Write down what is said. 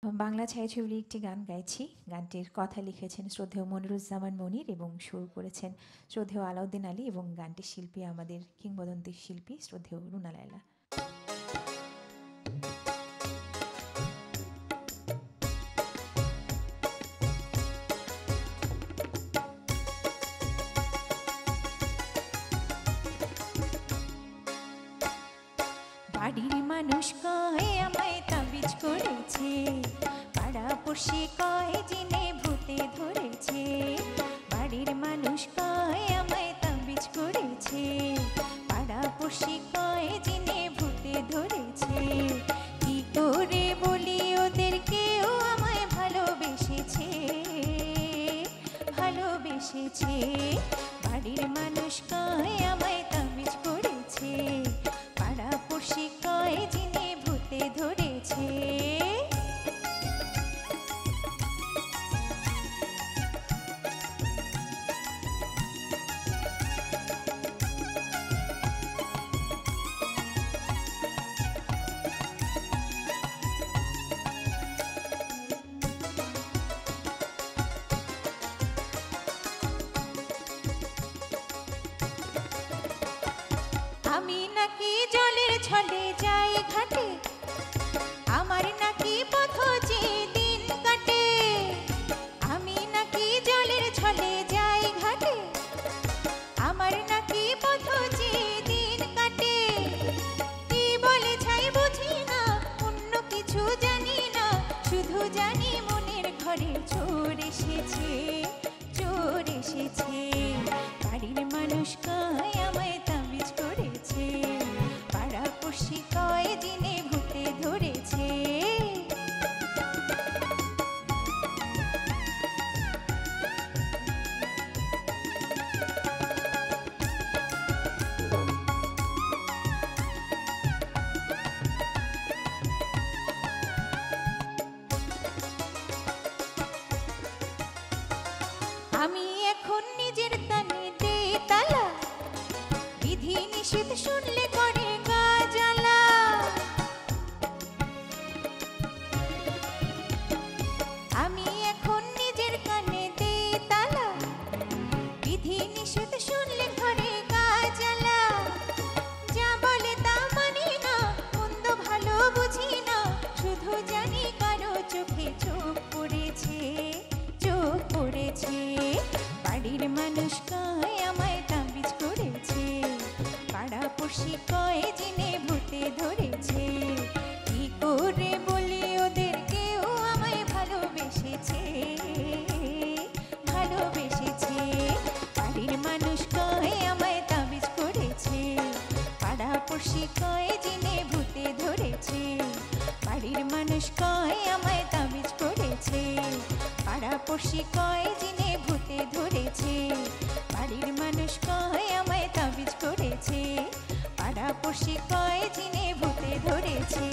বাংলা ছায়াছবির একটি গান গাইছি। গানটির কথা লিখেছেন শ্রদ্ধেয় মনিরুজ্জামান মনির এবং সুর করেছেন শ্রদ্ধেয় আলাউদ্দিন আলী এবং গানটির শিল্পী আমাদের কিংবদন্তি শিল্পী শ্রদ্ধেয় রুনা লায়লা। বাড়ির মানুষ কয় আমায় তাবিজ করেছে, পাড়াপড়শি কয় জিনে ভূতে ধরেছে। বাড়ির মানুষ কয় আমায় তাবিজ করেছে, পাড়াপড়শি কয় জিনে ভূতে ধরেছে। কি করে বলি ওদেরকেও আমায় ভালোবেসেছে, ভালোবেসেছে। বাড়ির মানুষ কয় আমায় তাবিজ করেছে, পাড়াপড়শি কয় জিনে ভূতে ধরেছে। আমি নাকি জলের ছলে যাই ঘাটে, আমার নাকি পথ চেয়ে দিন কাটে। আমি নাকি জলের ছলে যাই ঘাটে, আমার নাকি পথ চেয়ে দিন কাটে। কি বলে ছাই বুঝি না, অন্য কিছু জানি না, শুধু জানি মনের ঘরে চোর এসেছে, চোর এসেছে। বাড়ির মানুষ কয় আমায় তাবিজ করেছে, পাড়াপড়শি কয় জিনে ভূতে ধরেছে। আমি এখন নিজের তানে দেই তালা, বিধি নিষেধ শুনলে করে গা জ্বালা। আমি এখন নিজের কানে দেই তালা, বিধি নিষেধ শুনলে ঘরে গা জ্বালা। যা বলে তা মানি না, মন্দ ভালো বুঝি না, শুধু জানি কারো চোখে চোখ পড়েছে, চোখ পড়েছে। বাড়ির মানুষ কয় আমায় তাবিজ করেছে, পাড়াপড়শি কয় জিনে ভূতে ধরেছে। কি করে বলি ওদেরকেও আমায় ভালোবেসেছে, ভালোবেসেছে। বাড়ির মানুষ কয় আমায় তাবিজ করেছে, পাড়াপড়শি কয় জিনে ভূতে ধরেছে। বাড়ির মানুষ কয় আমায় তাবিজ করেছে, পাড়াপড়শি কয় জিনে ভূতে ধরেছে। বাড়ির মানুষ কয় আমায় তাবিজ করেছে, পাড়াপড়শি কয় জিনে ভূতে ধরেছে।